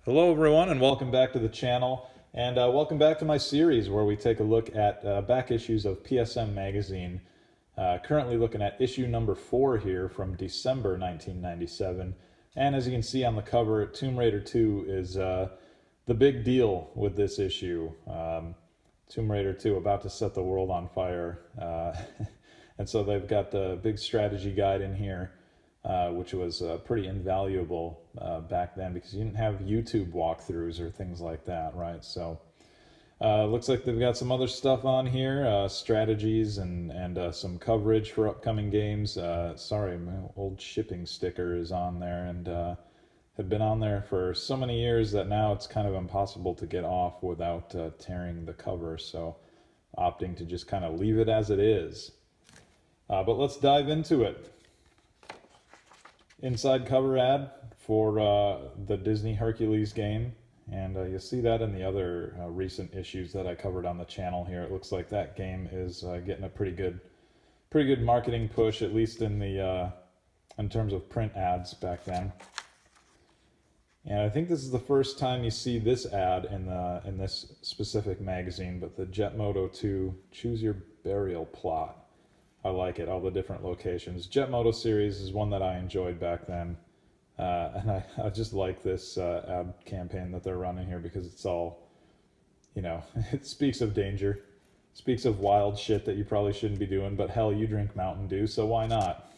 Hello everyone and welcome back to the channel, and welcome back to my series where we take a look at back issues of PSM Magazine. Currently looking at issue number 4 here from December 1997, and as you can see on the cover, Tomb Raider 2 is the big deal with this issue. Tomb Raider 2 about to set the world on fire, and so they've got the big strategy guide in here. Which was pretty invaluable back then because you didn't have YouTube walkthroughs or things like that, right? So looks like they've got some other stuff on here, strategies and some coverage for upcoming games. Sorry, my old shipping sticker is on there and had been on there for so many years that now it's kind of impossible to get off without tearing the cover, so opting to just kind of leave it as it is. But let's dive into it. Inside cover ad for the Disney Hercules game, and you'll see that in the other recent issues that I covered on the channel here. It looks like that game is getting a pretty good marketing push, at least in the in terms of print ads back then. And I think this is the first time you see this ad in this specific magazine, but the Jet Moto 2 Choose Your Burial Plot. I like it, all the different locations. Jet Moto series is one that I enjoyed back then. And I just like this ad campaign that they're running here because it's all, you know, it speaks of danger. Speaks of wild shit that you probably shouldn't be doing, but hell, you drink Mountain Dew, so why not?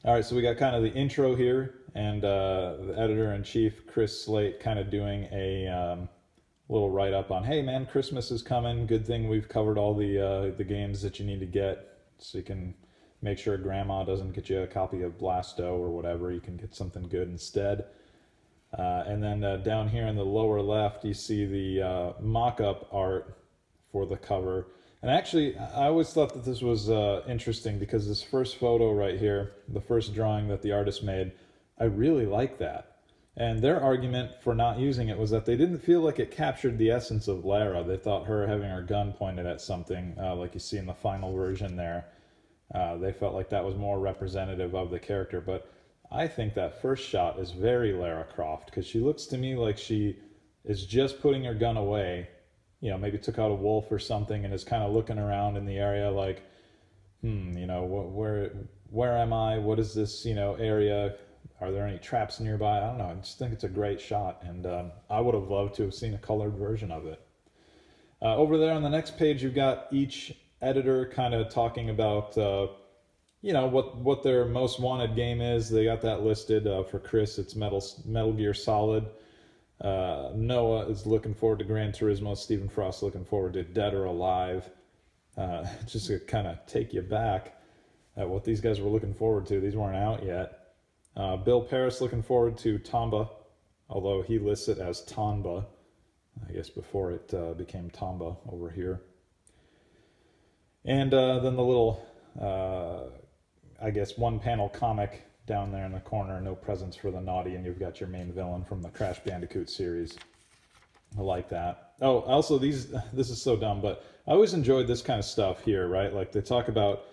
Alright, so we got kind of the intro here, and the editor-in-chief, Chris Slate, kind of doing a little write-up on, hey man, Christmas is coming, good thing we've covered all the games that you need to get, so you can make sure grandma doesn't get you a copy of Blasto or whatever, you can get something good instead. And then down here in the lower left you see the mock-up art for the cover. And actually, I always thought that this was interesting because this first photo right here, the first drawing that the artist made, I really like that. And their argument for not using it was that they didn't feel like it captured the essence of Lara. They thought her having her gun pointed at something, like you see in the final version there, they felt like that was more representative of the character. But I think that first shot is very Lara Croft, because she looks to me like she is just putting her gun away, you know, maybe took out a wolf or something and is kind of looking around in the area like, you know, where am I? What is this, you know, area? Are there any traps nearby? I don't know. I just think it's a great shot, and I would have loved to have seen a colored version of it. Over there on the next page, you've got each editor kind of talking about, you know, what their most wanted game is. They got that listed. For Chris, it's Metal Gear Solid. Noah is looking forward to Gran Turismo. Stephen Frost looking forward to Dead or Alive. Just to kind of take you back at what these guys were looking forward to. These weren't out yet. Bill Paris looking forward to Tomba, although he lists it as Tonba, I guess before it became Tomba over here. And then the little, I guess, one-panel comic down there in the corner, No Presents for the Naughty, and you've got your main villain from the Crash Bandicoot series. I like that. Oh, also, this is so dumb, but I always enjoyed this kind of stuff here, right? Like, they talk about,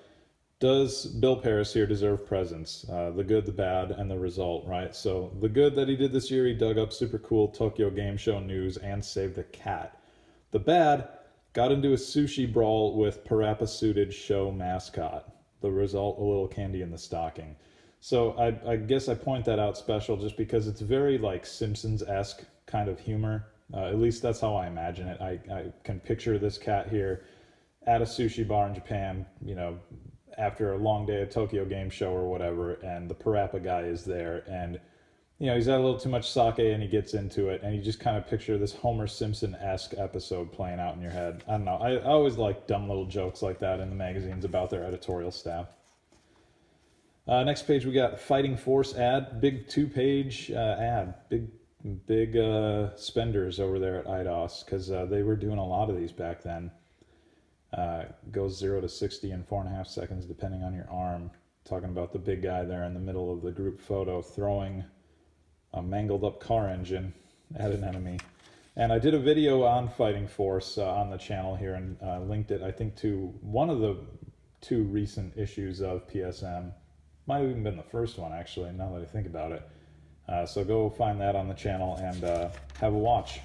does Bill Paris here deserve presents? The good, the bad, and the result, right? So the good that he did this year, he dug up super cool Tokyo Game Show news and saved a cat. The bad, got into a sushi brawl with Parappa-suited show mascot. The result, a little candy in the stocking. So I guess I point that out special just because it's very like Simpsons-esque kind of humor. At least that's how I imagine it. I can picture this cat here at a sushi bar in Japan, you know, after a long day at Tokyo Game Show or whatever, and the Parappa guy is there, and, you know, he's had a little too much sake and he gets into it, and you just kind of picture this Homer Simpson-esque episode playing out in your head. I don't know, I always like dumb little jokes like that in the magazines about their editorial staff. Next page we got Fighting Force ad, big 2-page ad, big spenders over there at IDOS, because they were doing a lot of these back then. Goes 0 to 60 in 4.5 seconds depending on your arm. Talking about the big guy there in the middle of the group photo throwing a mangled up car engine at an enemy. And I did a video on Fighting Force on the channel here, and linked it, I think, to one of the 2 recent issues of PSM. Might have even been the first one, actually, now that I think about it. So go find that on the channel and have a watch.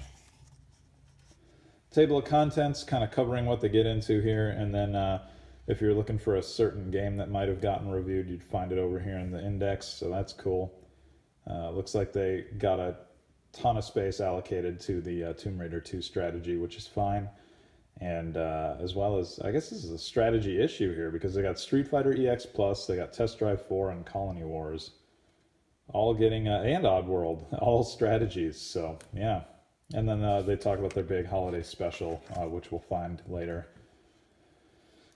Table of contents, kind of covering what they get into here, and then if you're looking for a certain game that might have gotten reviewed, you'd find it over here in the index, so that's cool. Looks like they got a ton of space allocated to the Tomb Raider 2 strategy, which is fine. And as well as, I guess this is a strategy issue here, because they got Street Fighter EX Plus, they got Test Drive 4 and Colony Wars, all getting, and Oddworld, all strategies, so yeah. And then they talk about their big holiday special, which we'll find later.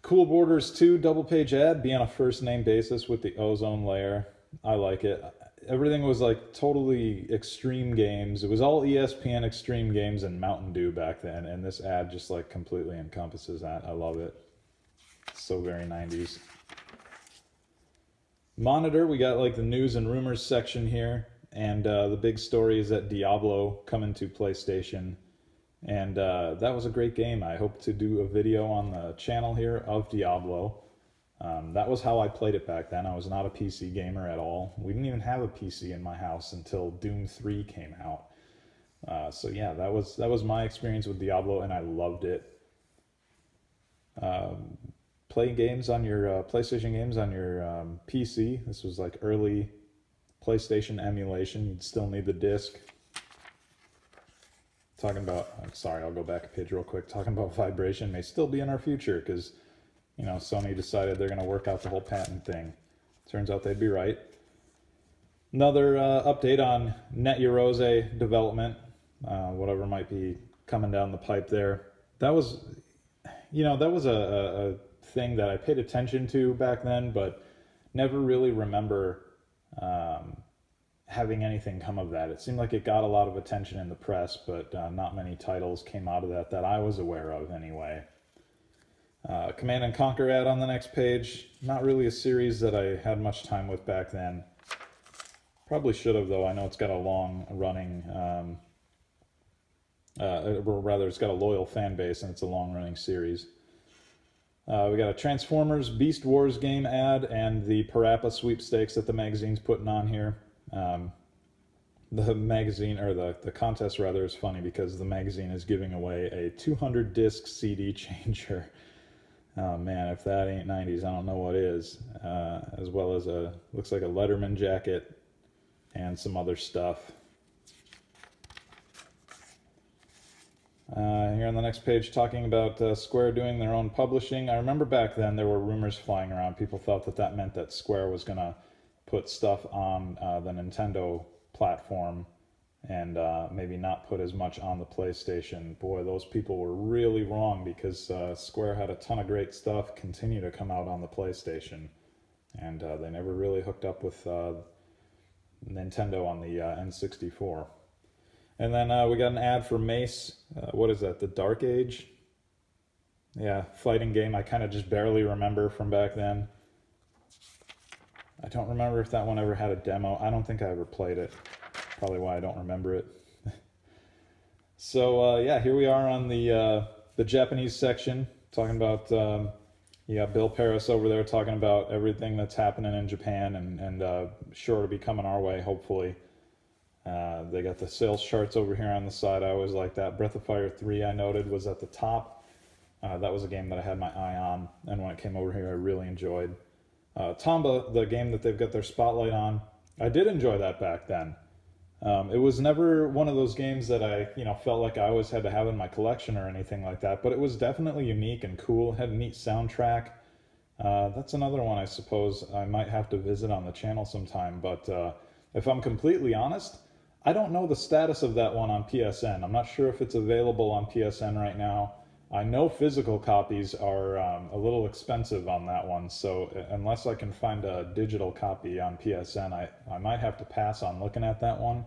Cool Borders 2 double page ad, be on a first name basis with the ozone layer. I like it. Everything was like totally extreme games. It was all ESPN extreme games and Mountain Dew back then, and this ad just like completely encompasses that. I love it. It's so very 90s. Monitor, we got like the news and rumors section here, and the big story is that Diablo coming to PlayStation, and that was a great game. I hope to do a video on the channel here of Diablo. That was how I played it back then. I was not a PC gamer at all. We didn't even have a PC in my house until Doom 3 came out. So yeah, that was my experience with Diablo, and I loved it. Play games on your PlayStation games on your PC. This was like early PlayStation emulation. You'd still need the disc. Talking about, I'm sorry, I'll go back a page real quick. Talking about vibration may still be in our future, because you know, Sony decided they're going to work out the whole patent thing. Turns out they'd be right. Another update on Net Eurose development, whatever might be coming down the pipe there. That was, you know, that was a thing that I paid attention to back then, but never really remember having anything come of that. It seemed like it got a lot of attention in the press, but not many titles came out of that I was aware of anyway. Command and Conquer ad on the next page. Not really a series that I had much time with back then. Probably should have, though. I know it's got a long running, or rather it's got a loyal fan base, and it's a long running series. We got a Transformers Beast Wars game ad and the Parappa sweepstakes that the magazine's putting on here. The magazine, or the contest rather, is funny because the magazine is giving away a 200 disc CD changer. Oh man, if that ain't 90s, I don't know what is. As well as looks like a Letterman jacket and some other stuff. Here on the next page, talking about Square doing their own publishing. I remember back then there were rumors flying around. People thought that meant that Square was going to put stuff on the Nintendo platform and maybe not put as much on the PlayStation. Boy, those people were really wrong, because Square had a ton of great stuff continue to come out on the PlayStation, and they never really hooked up with Nintendo on the N64. And then we got an ad for Mace. What is that, the Dark Age? Yeah, fighting game I kind of just barely remember from back then. I don't remember if that one ever had a demo. I don't think I ever played it. Probably why I don't remember it. So yeah, here we are on the Japanese section, talking about you got Bill Paris over there talking about everything that's happening in Japan, and sure to be coming our way, hopefully. They got the sales charts over here on the side. I always like that. Breath of Fire 3, I noted, was at the top. That was a game that I had my eye on, and when it came over here, I really enjoyed. Tomba, the game that they've got their spotlight on, I did enjoy that back then. It was never one of those games that I, felt like I always had to have in my collection or anything like that, but it was definitely unique and cool. It had a neat soundtrack. That's another one I suppose I might have to visit on the channel sometime, but if I'm completely honest, I don't know the status of that one on PSN. I'm not sure if it's available on PSN right now. I know physical copies are a little expensive on that one, so unless I can find a digital copy on PSN, I might have to pass on looking at that one.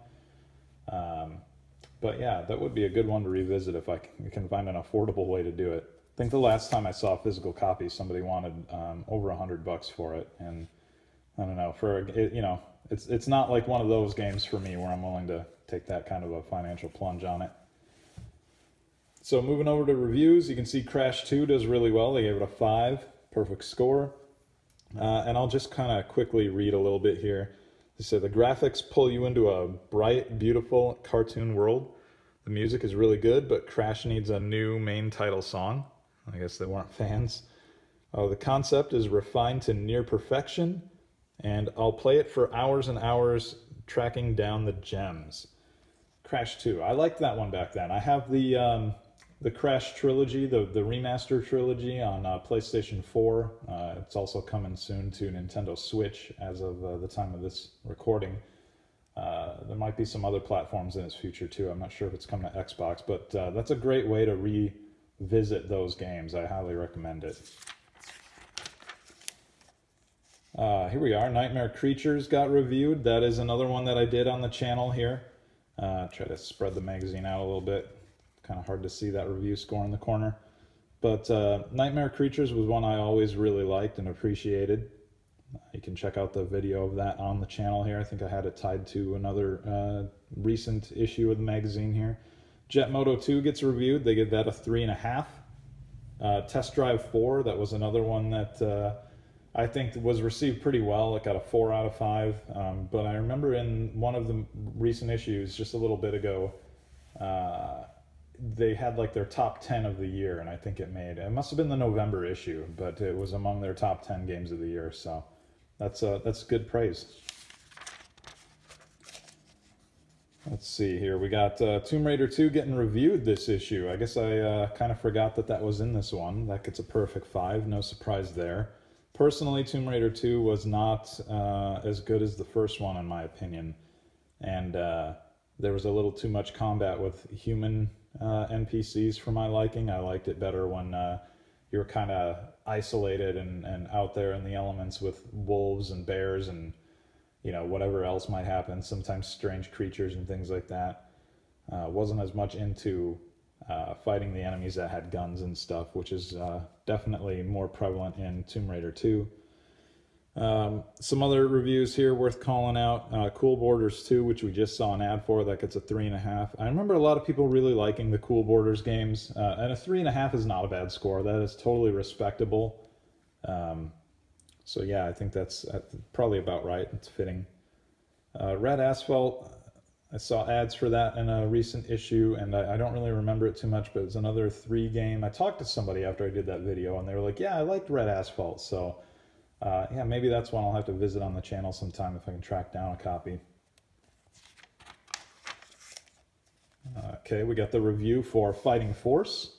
But yeah, that would be a good one to revisit if I can find an affordable way to do it. I think the last time I saw a physical copy, somebody wanted over $100 for it, and I don't know, it's not like one of those games for me where I'm willing to take that kind of a financial plunge on it. So moving over to reviews, you can see Crash 2 does really well. They gave it a 5, perfect score. And I'll just kind of quickly read a little bit here. They say the graphics pull you into a bright, beautiful cartoon world. The music is really good, but Crash needs a new main title song. I guess they weren't fans. The concept is refined to near perfection, and I'll play it for hours and hours tracking down the gems. Crash 2. I liked that one back then. I have the Crash trilogy, the remaster trilogy on PlayStation 4. It's also coming soon to Nintendo Switch as of the time of this recording. There might be some other platforms in its future too. I'm not sure if it's coming to Xbox, but that's a great way to revisit those games. I highly recommend it. Here we are. Nightmare Creatures got reviewed. That is another one that I did on the channel here. Try to spread the magazine out a little bit. Kind of hard to see that review score in the corner. But Nightmare Creatures was one I always really liked and appreciated. You can check out the video of that on the channel here. I think I had it tied to another recent issue of the magazine here. Jet Moto 2 gets reviewed. They give that a 3.5. Test Drive 4, that was another one that I think was received pretty well. It got a 4 out of 5. But I remember in one of the recent issues, just a little bit ago, they had like their top 10 of the year, and I think it must have been the November issue, but it was among their top 10 games of the year, so that's good praise. Let's see here, we got Tomb Raider 2 getting reviewed this issue. I guess I kind of forgot that was in this one. That gets a perfect 5, no surprise there. Personally, Tomb Raider 2 was not as good as the first one in my opinion, and there was a little too much combat with human NPCs for my liking. I liked it better when you were kind of isolated and out there in the elements with wolves and bears and, you know, whatever else might happen, sometimes strange creatures and things like that. Wasn't as much into fighting the enemies that had guns and stuff, which is definitely more prevalent in Tomb Raider 2. Some other reviews here worth calling out. Cool Borders 2, which we just saw an ad for, that gets a 3.5. I remember a lot of people really liking the Cool Borders games, and a 3.5 is not a bad score. That is totally respectable. So yeah, I think that's probably about right. It's fitting. Red Asphalt, I saw ads for that in a recent issue, and I don't really remember it too much, but it's another 3 game. I talked to somebody after I did that video, and they were like, yeah, I liked Red Asphalt, so yeah, maybe that's one I'll have to visit on the channel sometime if I can track down a copy. Okay, we got the review for Fighting Force,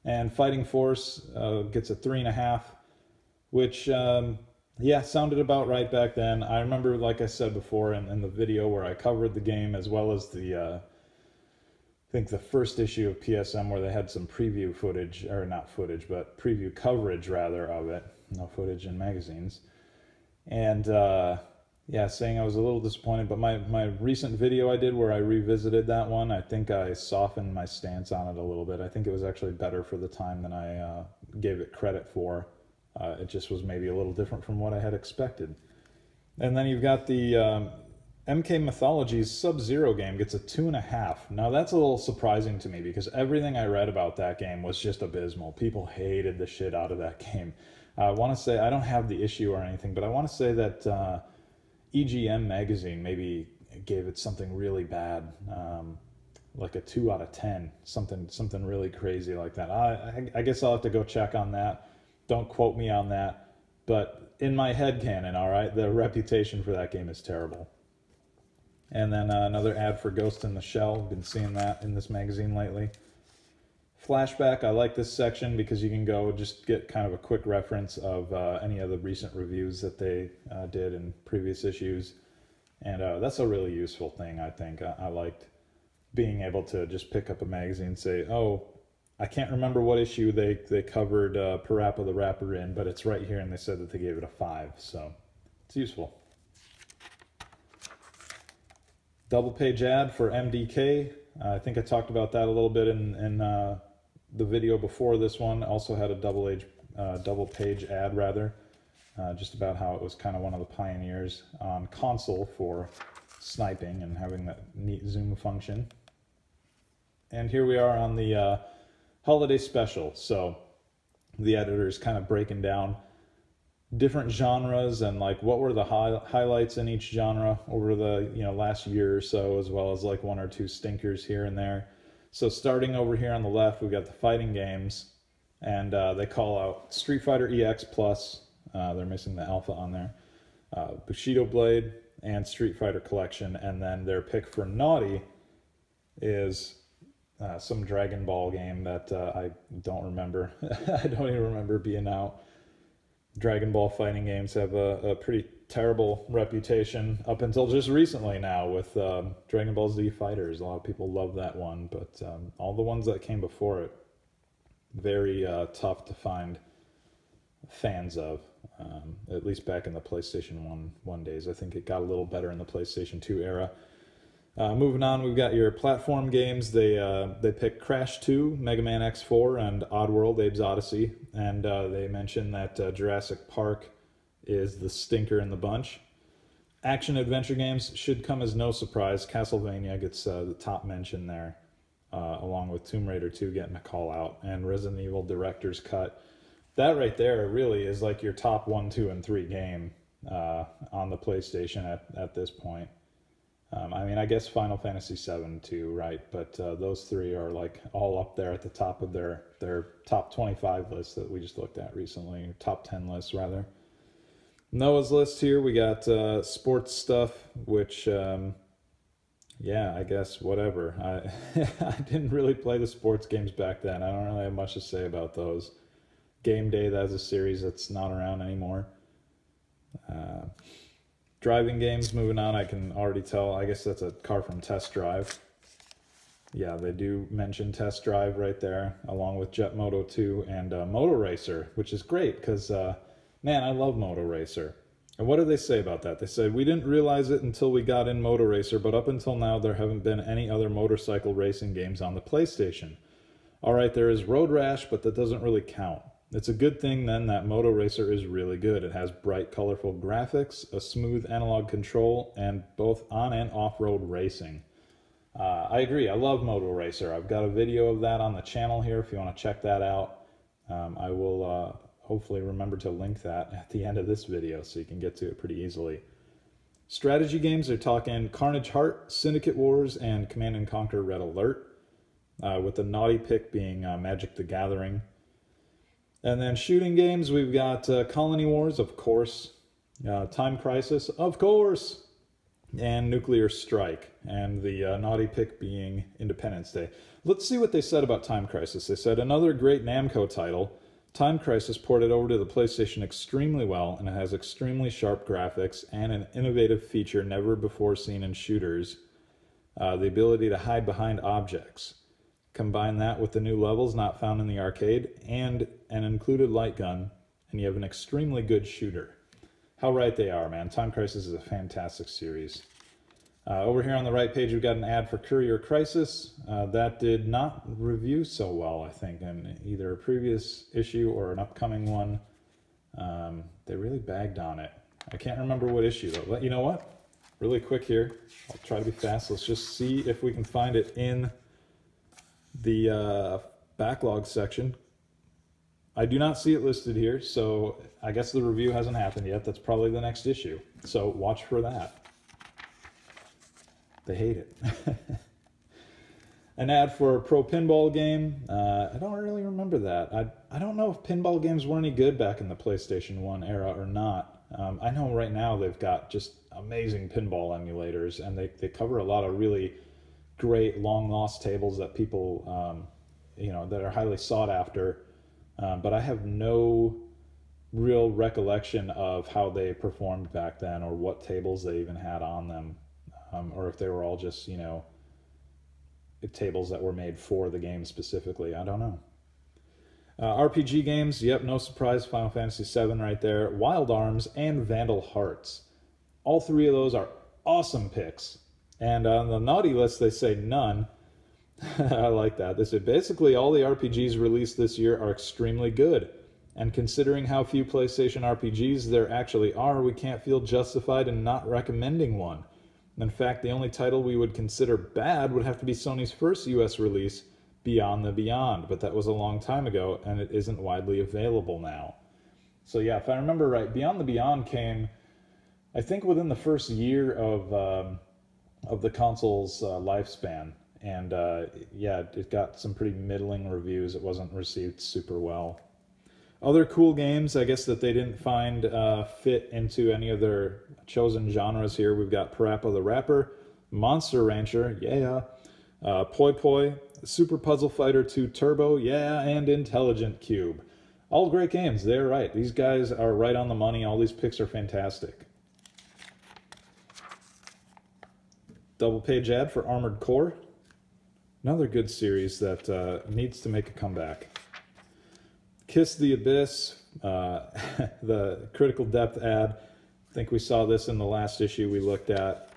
and Fighting Force gets a 3.5, which, yeah, sounded about right back then. I remember, like I said before in the video where I covered the game, as well as the, I think the first issue of PSM where they had some preview footage, or not footage, but preview coverage rather of it. No footage in magazines. And yeah, saying I was a little disappointed, but my recent video I did where I revisited that one, I think I softened my stance on it a little bit. I think it was actually better for the time than I gave it credit for. It just was maybe a little different from what I had expected. And then you've got the MK Mythologies Sub-Zero game gets a 2.5. Now that's a little surprising to me because everything I read about that game was just abysmal. People hated the shit out of that game. I want to say, I don't have the issue or anything, but I want to say that EGM magazine maybe gave it something really bad, like a 2 out of 10, something really crazy like that. I guess I'll have to go check on that. Don't quote me on that, but in my headcanon, all right, the reputation for that game is terrible. And then another ad for Ghost in the Shell. Been seeing that in this magazine lately. Flashback, I like this section because you can go just get kind of a quick reference of any of the recent reviews that they did in previous issues. And that's a really useful thing, I think. I liked being able to just pick up a magazine and say, oh, I can't remember what issue they covered Parappa the Rapper in, but it's right here, and they said that they gave it a 5, so it's useful. Double page ad for MDK. I think I talked about that a little bit in the video before this one. Also had a double page ad rather, just about how it was kind of one of the pioneers on console for sniping and having that neat zoom function. And here we are on the holiday special. So the editor is kind of breaking down different genres and like what were the highlights in each genre over the last year or so, as well as like one or two stinkers here and there. So starting over here on the left, we've got the fighting games, and they call out Street Fighter EX Plus. They're missing the alpha on there. Bushido Blade and Street Fighter Collection, and then their pick for naughty is some Dragon Ball game that I don't remember. I don't even remember being out. Dragon Ball fighting games have a pretty terrible reputation up until just recently now with Dragon Ball Z Fighters. A lot of people love that one, but all the ones that came before it, very tough to find fans of, at least back in the PlayStation 1 days. I think it got a little better in the PlayStation 2 era. Moving on, we've got your platform games. They picked Crash 2, Mega Man X4, and Oddworld, Abe's Odyssey. And they mentioned that Jurassic Park is the stinker in the bunch. Action-adventure games should come as no surprise. Castlevania gets the top mention there, along with Tomb Raider 2 getting a call-out, and Resident Evil Director's Cut. That right there really is like your top 1, 2, and 3 game on the PlayStation at this point. I mean, I guess Final Fantasy VII too, right? But those three are like all up there at the top of their top 25 list that we just looked at recently, top 10 list rather. Noah's list here, we got sports stuff, which, yeah, I guess whatever. I didn't really play the sports games back then. I don't really have much to say about those. Game Day, that's a series that's not around anymore. Driving games, moving on, I can already tell. I guess that's a car from Test Drive. Yeah, they do mention Test Drive right there, along with Jet Moto 2 and Moto Racer, which is great because, man, I love Moto Racer. And what did they say about that? They said, we didn't realize it until we got in Moto Racer, but up until now, there haven't been any other motorcycle racing games on the PlayStation. All right, there is Road Rash, but that doesn't really count. It's a good thing, then, that Moto Racer is really good. It has bright, colorful graphics, a smooth analog control, and both on- and off-road racing. I agree. I love Moto Racer. I've got a video of that on the channel here if you want to check that out. I will hopefully remember to link that at the end of this video so you can get to it pretty easily. Strategy games, they're talking Carnage Heart, Syndicate Wars, and Command & Conquer Red Alert, with the naughty pick being Magic the Gathering. And then shooting games, we've got Colony Wars, of course, Time Crisis, of course, and Nuclear Strike, and the naughty pick being Independence Day. Let's see what they said about Time Crisis. They said, another great Namco title. Time Crisis ported over to the PlayStation extremely well, and it has extremely sharp graphics and an innovative feature never before seen in shooters, the ability to hide behind objects. Combine that with the new levels not found in the arcade and an included light gun, and you have an extremely good shooter. How right they are, man. Time Crisis is a fantastic series. Over here on the right page, we've got an ad for Courier Crisis. That did not review so well, I think, in either a previous issue or an upcoming one. They really bagged on it. I can't remember what issue, though. But you know what? Really quick here. I'll try to be fast. Let's just see if we can find it in the backlog section. I do not see it listed here, so I guess the review hasn't happened yet. That's probably the next issue, so watch for that. They hate it. An ad for a pro pinball game. I don't really remember that. I don't know if pinball games were any good back in the PlayStation 1 era or not. I know right now they've got just amazing pinball emulators, and they cover a lot of really great long lost tables that people, that are highly sought after. But I have no real recollection of how they performed back then, or what tables they even had on them, or if they were all just, tables that were made for the game specifically. I don't know. RPG games, yep, no surprise, Final Fantasy VII right there, Wild Arms, and Vandal Hearts. All three of those are awesome picks. And on the naughty list, they say none. I like that. They said basically all the RPGs released this year are extremely good. And considering how few PlayStation RPGs there actually are, we can't feel justified in not recommending one. In fact, the only title we would consider bad would have to be Sony's first US release, Beyond the Beyond. But that was a long time ago, and it isn't widely available now. So yeah, if I remember right, Beyond the Beyond came, I think, within the first year of the console's lifespan. And yeah, it got some pretty middling reviews. It wasn't received super well. Other cool games, I guess, that they didn't find fit into any of their chosen genres here. We've got Parappa the Rapper, Monster Rancher, yeah, Poi Poi, Super Puzzle Fighter 2 Turbo, yeah, and Intelligent Cube. All great games, they're right. These guys are right on the money. All these picks are fantastic. Double page ad for Armored Core. Another good series that needs to make a comeback. Kiss the Abyss, the Critical Depth ad. I think we saw this in the last issue we looked at.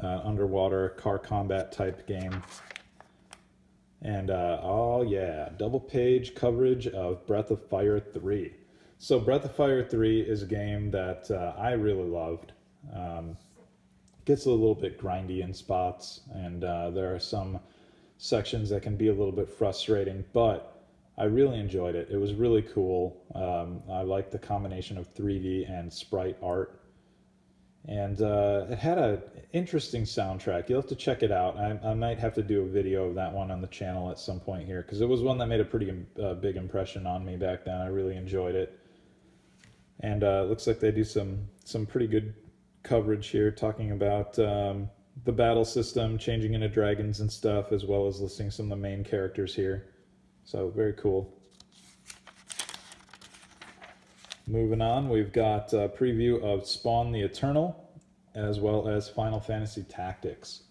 Underwater car combat type game. And oh yeah, double page coverage of Breath of Fire 3. So Breath of Fire 3 is a game that I really loved. Gets a little bit grindy in spots, and there are some sections that can be a little bit frustrating, but I really enjoyed it. It was really cool. I liked the combination of 3D and sprite art. And it had an interesting soundtrack. You'll have to check it out. I might have to do a video of that one on the channel at some point here, because it was one that made a pretty big impression on me back then. I really enjoyed it. And it looks like they do some pretty good coverage here, talking about the battle system, changing into dragons and stuff, as well as listing some of the main characters here. So, very cool. Moving on, we've got a preview of Spawn the Eternal, as well as Final Fantasy Tactics.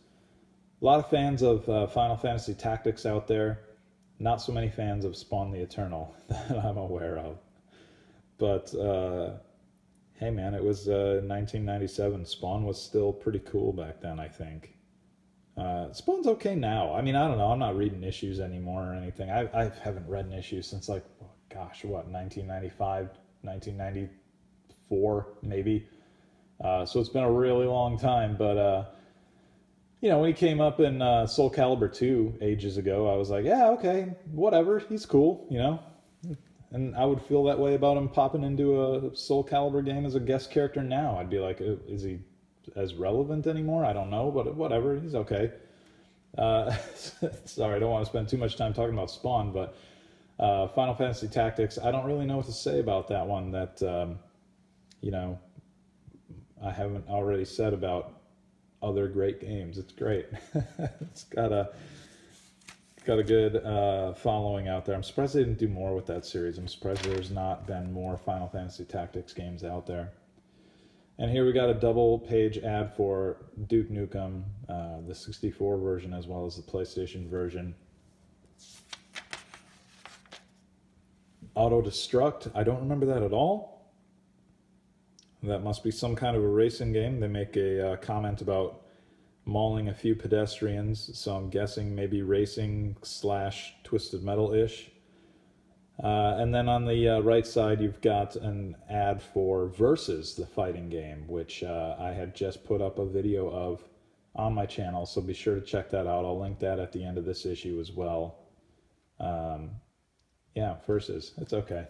A lot of fans of Final Fantasy Tactics out there. Not so many fans of Spawn the Eternal that I'm aware of. But, hey man, it was 1997. Spawn was still pretty cool back then, I think. Spawn's okay now. I mean, I don't know. I'm not reading issues anymore or anything. I haven't read an issue since, like, gosh, what, 1995, 1994, maybe. So it's been a really long time. But, you know, when he came up in Soul Calibur 2 ages ago, I was like, yeah, okay, whatever. He's cool, you know. And I would feel that way about him popping into a Soul Calibur game as a guest character now. I'd be like, is he as relevant anymore? I don't know, but whatever, he's okay. Sorry, I don't want to spend too much time talking about Spawn, but Final Fantasy Tactics, I don't really know what to say about that one that, you know, I haven't already said about other great games. It's great. It's got a good following out there. I'm surprised they didn't do more with that series. I'm surprised there's not been more Final Fantasy Tactics games out there. And here we got a double page ad for Duke Nukem, the 64 version as well as the PlayStation version. Auto Destruct, I don't remember that at all. That must be some kind of a racing game. They make a comment about mauling a few pedestrians, so I'm guessing maybe racing / Twisted Metal-ish. And then on the right side, you've got an ad for Versus, the fighting game, which I had just put up a video of on my channel, so be sure to check that out. I'll link that at the end of this issue as well. Yeah, Versus, it's okay.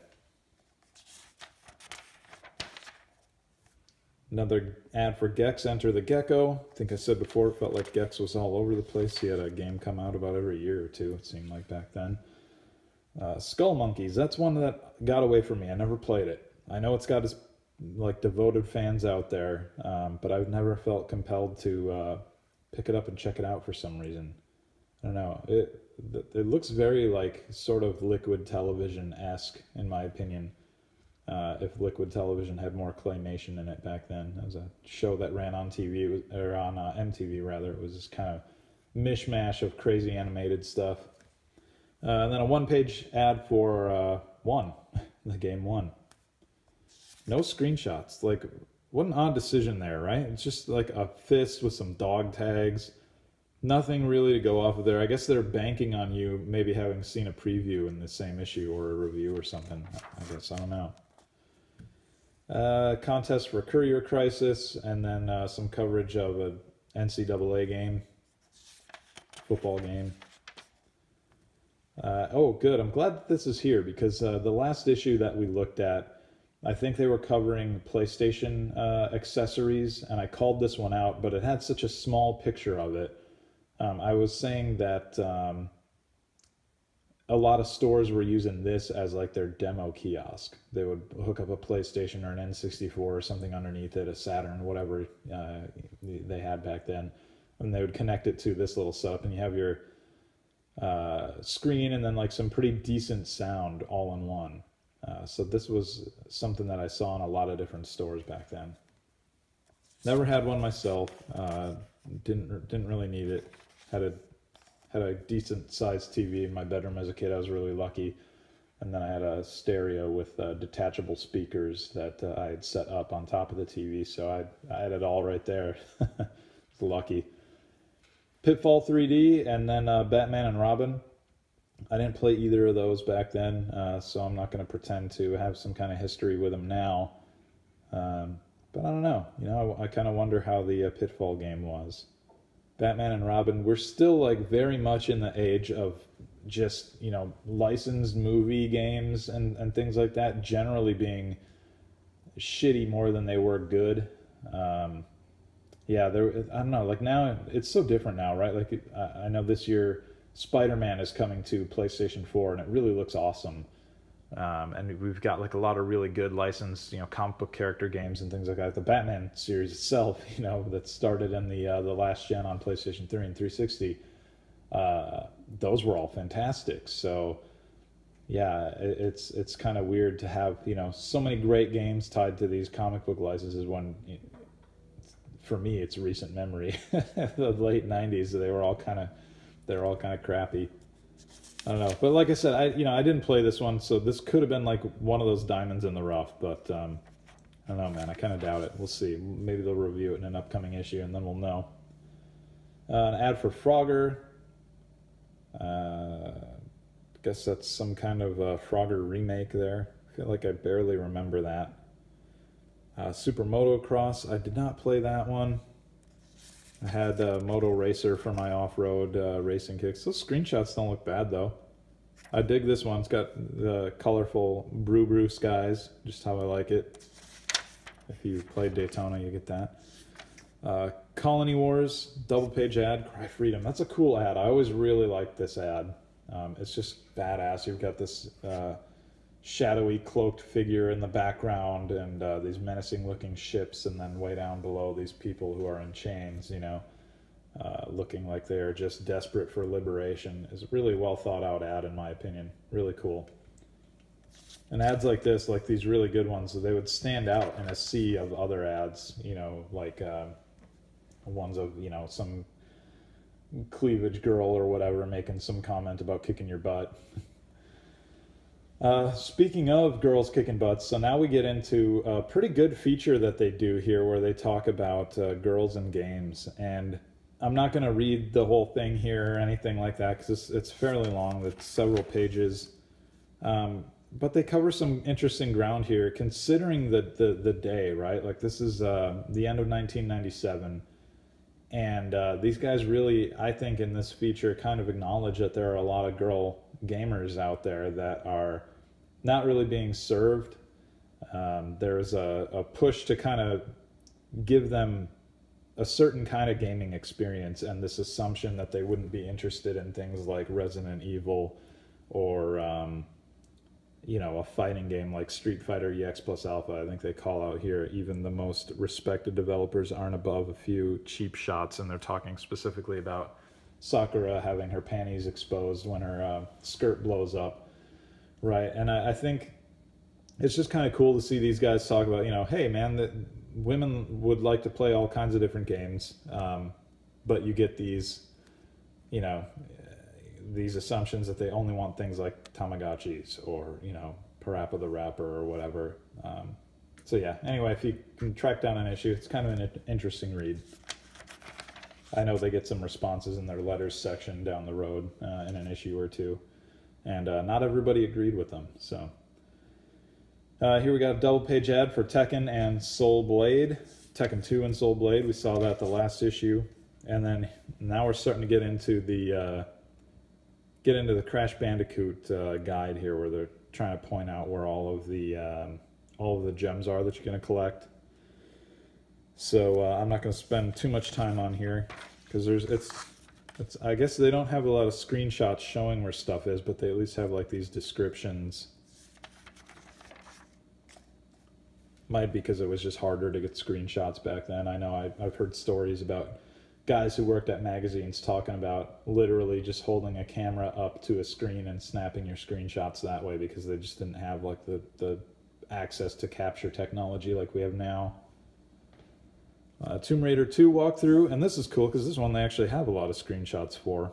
Another ad for Gex, Enter the Gecko. I think I said before, it felt like Gex was all over the place. He had a game come out about every year or two, it seemed like back then. SKULLMONKEYS, that's one that got away from me. I never played it. I know it's got its like devoted fans out there, but I've never felt compelled to pick it up and check it out for some reason. I don't know. It looks very like sort of Liquid Television-esque in my opinion. If Liquid Television had more claymation in it back then. It was a show that ran on TV, or on MTV rather. It was this kind of mishmash of crazy animated stuff. And then a one-page ad for One, the game One. No screenshots. Like, what an odd decision there, right? It's just like a fist with some dog tags. Nothing really to go off of there. I guess they're banking on you maybe having seen a preview in the same issue or a review or something. I guess, I don't know. Contest for Courier Crisis, and then some coverage of a NCAA game, football game. Oh, good. I'm glad that this is here, because the last issue that we looked at I think they were covering PlayStation accessories, and I called this one out, but it had such a small picture of it. I was saying that a lot of stores were using this as like their demo kiosk. They would hook up a PlayStation or an N64 or something underneath it, a Saturn, whatever they had back then, and they would connect it to this little setup, and you have your screen and then like some pretty decent sound all in one. So this was something that I saw in a lot of different stores back then. Never had one myself. Didn't really need it. Had a decent sized TV in my bedroom as a kid. I was really lucky. And then I had a stereo with detachable speakers that I had set up on top of the TV. So I had it all right there. Lucky. Pitfall 3D and then Batman and Robin. I didn't play either of those back then, so I'm not going to pretend to have some kind of history with them now. But I don't know. You know, I kind of wonder how the Pitfall game was. Batman and Robin, we're still like very much in the age of just, you know, licensed movie games and things like that generally being shitty more than they were good. Yeah, I don't know, like now it's so different now, right? Like I know this year Spider-Man is coming to PlayStation 4 and it really looks awesome. And we've got like a lot of really good licensed, you know, comic book character games and things like that. The Batman series itself, you know, that started in the last gen on PlayStation 3 and 360, those were all fantastic. So yeah, it's kind of weird to have, you know, so many great games tied to these comic book licenses when, for me, it's recent memory. The late 90s, they were all kind of crappy. I don't know, but like I said, I didn't play this one, so this could have been like one of those diamonds in the rough, but I don't know, man. I kind of doubt it. We'll see. Maybe they'll review it in an upcoming issue, and then we'll know. An ad for Frogger. Guess that's some kind of Frogger remake there. I feel like I barely remember that. Super Motocross. I did not play that one. I had Moto Racer for my off-road racing kicks. Those screenshots don't look bad, though. I dig this one. It's got the colorful brew skies, just how I like it. If you played Daytona, you get that. Colony Wars, double-page ad, Cry Freedom. That's a cool ad. I always really liked this ad. It's just badass. You've got this shadowy, cloaked figure in the background and these menacing-looking ships, and then way down below these people who are in chains, you know, looking like they are just desperate for liberation. Is a really well thought out ad, in my opinion. Really cool. And ads like this, like these really good ones, they would stand out in a sea of other ads, you know, like ones of, you know, some cleavage girl or whatever making some comment about kicking your butt. Speaking of girls kicking butts, so now we get into a pretty good feature that they do here where they talk about girls in games. And I'm not going to read the whole thing here or anything like that because it's fairly long. It's several pages. But they cover some interesting ground here considering the day, right? Like this is the end of 1997. And these guys really, I think in this feature, kind of acknowledge that there are a lot of girl gamers out there that are not really being served. There's a push to kind of give them a certain kind of gaming experience and this assumption that they wouldn't be interested in things like Resident Evil or, you know, a fighting game like Street Fighter EX plus Alpha. I think they call out here even the most respected developers aren't above a few cheap shots, and they're talking specifically about Sakura having her panties exposed when her skirt blows up, right? And I think it's just kind of cool to see these guys talk about, you know, hey man, that women would like to play all kinds of different games, but you get these, you know, these assumptions that they only want things like Tamagotchis or, you know, Parappa the Rapper or whatever. So yeah, anyway, if you can track down an issue, it's kind of an interesting read. I know they get some responses in their letters section down the road in an issue or two, and not everybody agreed with them. So here we got a double page ad for Tekken and Soul Blade, Tekken 2 and Soul Blade. We saw that the last issue, and then now we're starting to get into the Crash Bandicoot guide here, where they're trying to point out where all of the all of the gems are that you're going to collect. So I'm not going to spend too much time on here because I guess they don't have a lot of screenshots showing where stuff is, but they at least have like these descriptions. Might be because it was just harder to get screenshots back then. I know I've heard stories about guys who worked at magazines talking about literally just holding a camera up to a screen and snapping your screenshots that way because they just didn't have like the access to capture technology like we have now. Tomb Raider 2 walkthrough, and this is cool because this one they actually have a lot of screenshots for.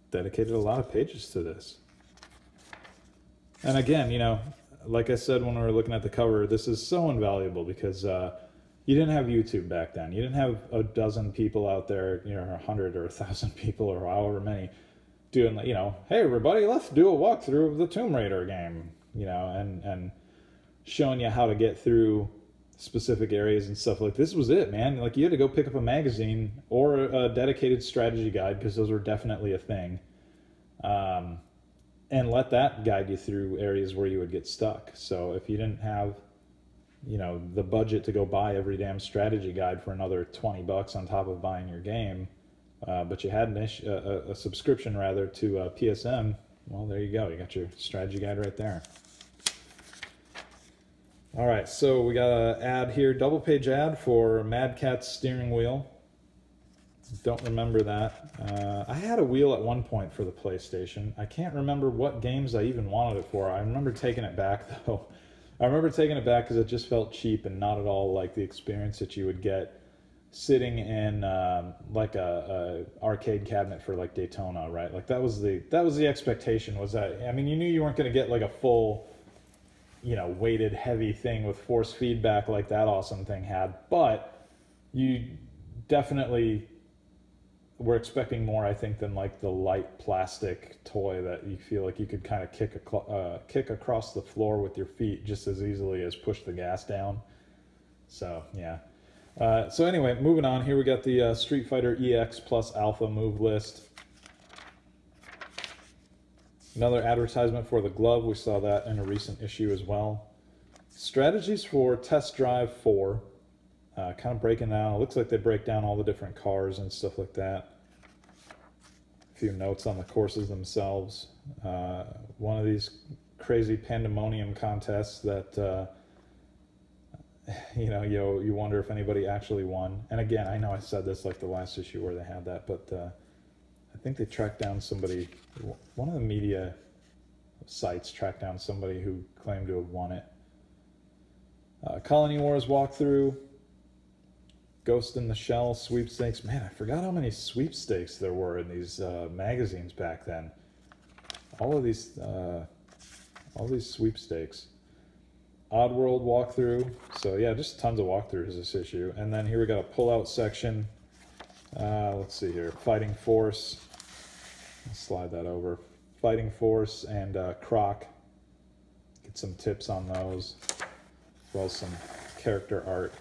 Dedicated a lot of pages to this. And again, you know, like I said when we were looking at the cover, this is so invaluable because you didn't have YouTube back then. You didn't have a dozen people out there, you know, 100 or 1,000 people or however many doing, you know, hey everybody, let's do a walkthrough of the Tomb Raider game, you know, and showing you how to get through specific areas and stuff. Like this was it, man. Like you had to go pick up a magazine or a dedicated strategy guide because those were definitely a thing, and let that guide you through areas where you would get stuck. So if you didn't have, you know, the budget to go buy every damn strategy guide for another $20 on top of buying your game, but you had a subscription rather to PSM, well, there you go. You got your strategy guide right there. All right, so we got an ad here, double page ad for Mad Catz steering wheel. Don't remember that. I had a wheel at one point for the PlayStation. I can't remember what games I even wanted it for. I remember taking it back though. I remember taking it back because it just felt cheap and not at all like the experience that you would get sitting in like a arcade cabinet for like Daytona, right? Like that was the expectation, was that, I mean, you knew you weren't going to get like a full, you know, weighted heavy thing with force feedback like that awesome thing had, but you definitely were expecting more, I think, than like the light plastic toy that you feel like you could kind of kick across the floor with your feet just as easily as push the gas down. So yeah. So anyway, moving on, here we got the Street Fighter EX plus Alpha move list. Another advertisement for the glove, we saw that in a recent issue as well. Strategies for Test Drive 4, kind of breaking down, it looks like they break down all the different cars and stuff like that. A few notes on the courses themselves. One of these crazy pandemonium contests that you know, you wonder if anybody actually won. And again, I know I said this like the last issue where they had that, but I think they tracked down somebody, one of the media sites tracked down somebody who claimed to have won it. Colony Wars walkthrough, Ghost in the Shell sweepstakes. Man, I forgot how many sweepstakes there were in these magazines back then. All these sweepstakes. Oddworld walkthrough. So yeah, just tons of walkthroughs this issue. And then here we got a pull-out section. Let's see here. Fighting Force. Let's slide that over. Fighting Force and Croc. Get some tips on those, as well as some character art.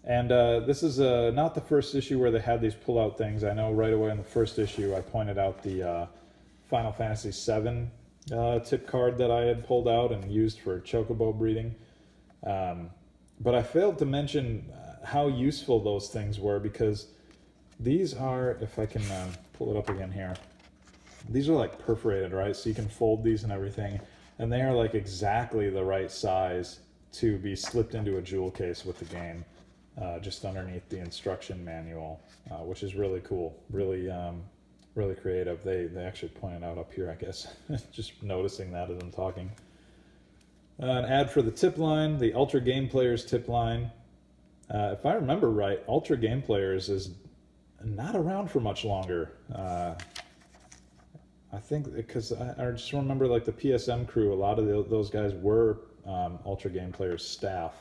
And this is not the first issue where they had these pull-out things. I know right away in the first issue I pointed out the Final Fantasy VII tip card that I had pulled out and used for chocobo breeding. But I failed to mention how useful those things were, because these are, if I can pull it up again here, these are like perforated, right? So you can fold these and everything, and they are like exactly the right size to be slipped into a jewel case with the game, just underneath the instruction manual, which is really cool, really creative. They actually pointed out up here, I guess, just noticing that as I'm talking. An ad for the tip line, the Ultra Game Players tip line. If I remember right, Ultra Game Players is not around for much longer. I think because I just remember like the PSM crew, a lot of those guys were Ultra Game Players staff.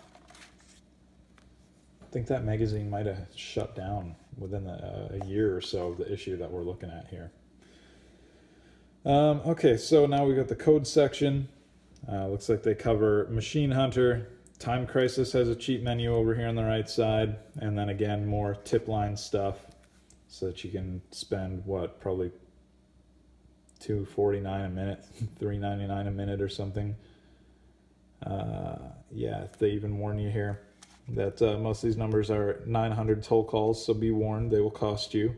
I think that magazine might have shut down within a year or so of the issue that we're looking at here. Okay, so now we got the code section. Looks like they cover Machine Hunter. Time Crisis has a cheat menu over here on the right side, and then again more tip line stuff, so that you can spend what, probably $2.49 a minute, $3.99 a minute or something. Yeah, they even warn you here that most of these numbers are 900 toll calls, so be warned, they will cost you.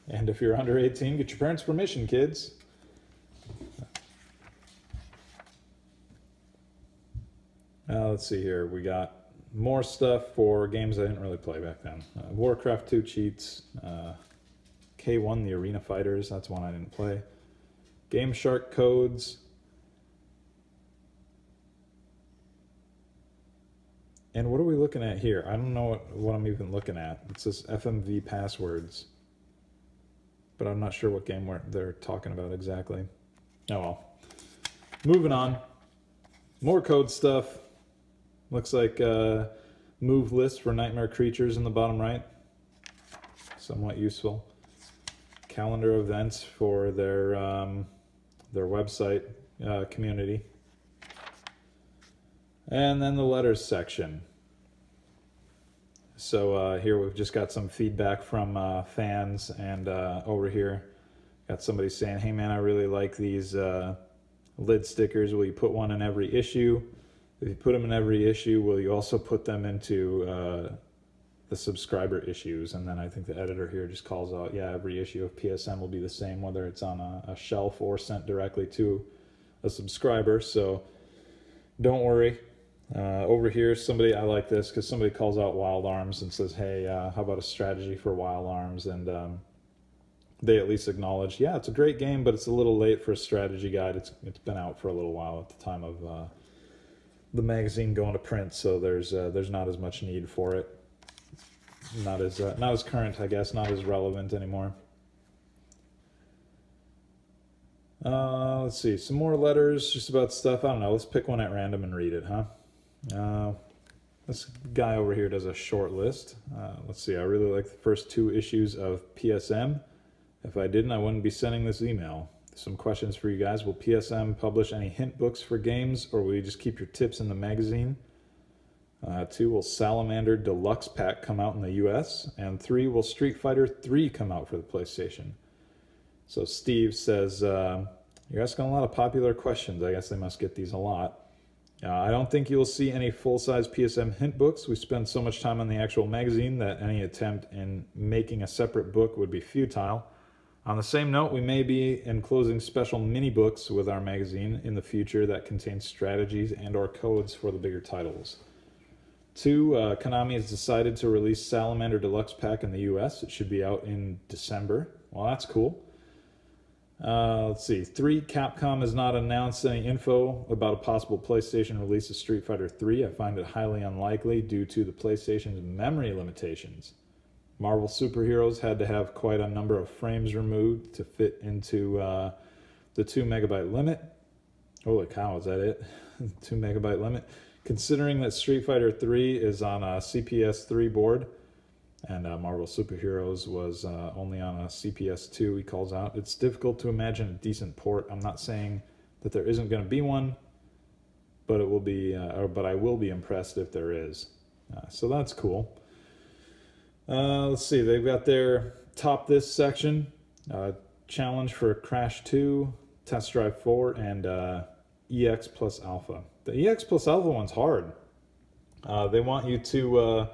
And if you're under 18, get your parents' permission, kids. Let's see here. We got more stuff for games I didn't really play back then. Warcraft 2 cheats. K1, the Arena Fighters. That's one I didn't play. Game Shark codes. And what are we looking at here? I don't know what I'm even looking at. It says FMV passwords. But I'm not sure what game they're talking about exactly. Oh well. Moving on. More code stuff. Looks like move list for nightmare creatures in the bottom right. Somewhat useful. Calendar events for their website community. And then the letters section. So here we've just got some feedback from fans, and over here got somebody saying, hey man, I really like these lid stickers. Will you put one in every issue? If you put them in every issue, will you also put them into the subscriber issues? And then I think the editor here just calls out, yeah, every issue of PSM will be the same, whether it's on a shelf or sent directly to a subscriber. So don't worry. Over here, somebody, I like this because somebody calls out Wild Arms and says, hey, how about a strategy for Wild Arms? And they at least acknowledge, yeah, it's a great game, but it's a little late for a strategy guide. It's been out for a little while at the time of the magazine going to print, so there's not as much need for it. Not as current, I guess, not as relevant anymore. Let's see, some more letters just about stuff. I don't know, let's pick one at random and read it, huh? This guy over here does a short list. Let's see, I really like the first 2 issues of PSM. If I didn't, I wouldn't be sending this email. Some questions for you guys. Will PSM publish any hint books for games, or will you just keep your tips in the magazine? 2, will Salamander Deluxe Pack come out in the US? And 3, will Street Fighter 3 come out for the PlayStation? So Steve says, you're asking a lot of popular questions. I guess they must get these a lot. I don't think you'll see any full-size PSM hint books. We spend so much time on the actual magazine that any attempt in making a separate book would be futile. On the same note, we may be enclosing special mini books with our magazine in the future that contain strategies and or codes for the bigger titles. 2, Konami has decided to release Salamander Deluxe Pack in the US. It should be out in December. Well, that's cool. Let's see. 3, Capcom has not announced any info about a possible PlayStation release of Street Fighter 3. I find it highly unlikely due to the PlayStation's memory limitations. Marvel Superheroes had to have quite a number of frames removed to fit into the 2 megabyte limit. Holy cow, is that it? 2 megabyte limit. Considering that Street Fighter 3 is on a CPS 3 board, and Marvel Superheroes was only on a CPS 2, he calls out, it's difficult to imagine a decent port. I'm not saying that there isn't going to be one, but it will be, but I will be impressed if there is. So that's cool. Let's see, they've got their top this section, challenge for Crash 2, Test Drive 4, and EX plus Alpha. The EX plus Alpha one's hard. They want you to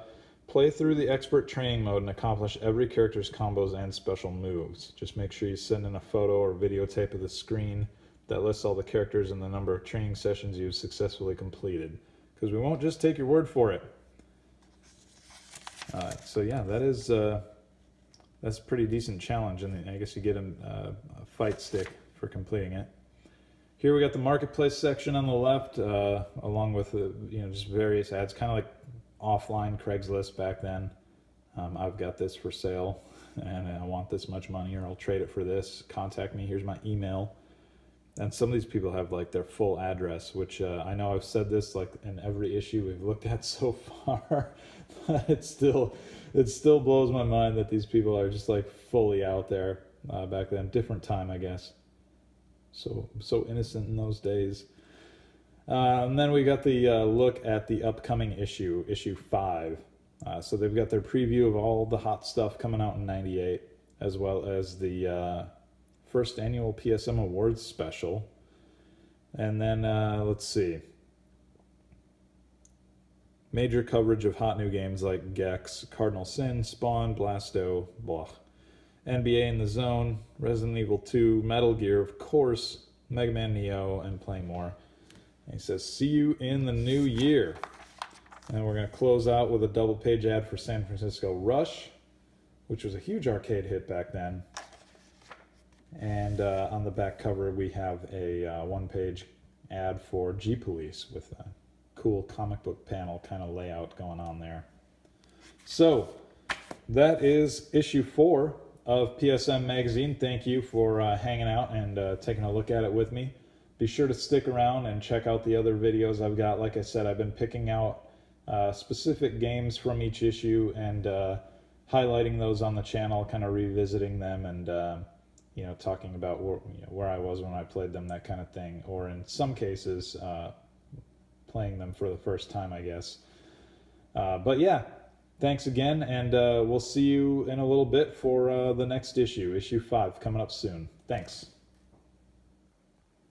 play through the expert training mode and accomplish every character's combos and special moves. Just make sure you send in a photo or videotape of the screen that lists all the characters and the number of training sessions you've successfully completed. Because we won't just take your word for it. So yeah, that's a pretty decent challenge, and I guess you get a fight stick for completing it. Here we got the marketplace section on the left, along with just various ads, kind of like offline Craigslist back then. I've got this for sale, and I want this much money, or I'll trade it for this. Contact me. Here's my email. And some of these people have like their full address, which I know I've said this like in every issue we've looked at so far. It still blows my mind that these people are just like fully out there back then. Different time, I guess. So innocent in those days. And then we got the look at the upcoming issue 5. So they've got their preview of all the hot stuff coming out in '98, as well as the first annual PSM Awards special. And then, let's see. Major coverage of hot new games like Gex, Cardinal Sin, Spawn, Blasto, blah. NBA in the Zone, Resident Evil 2, Metal Gear, of course, Mega Man Neo, and plenty more. And he says, see you in the new year. And we're going to close out with a double-page ad for San Francisco Rush, which was a huge arcade hit back then. And on the back cover, we have a one-page ad for G-Police with a cool comic book panel kind of layout going on there. So, that is issue 4 of PSM Magazine. Thank you for hanging out and taking a look at it with me. Be sure to stick around and check out the other videos I've got. Like I said, I've been picking out specific games from each issue and highlighting those on the channel, kind of revisiting them and you know, talking about where I was when I played them, that kind of thing, or in some cases playing them for the first time, I guess. But yeah, thanks again, and we'll see you in a little bit for the next issue, issue 5, coming up soon. Thanks.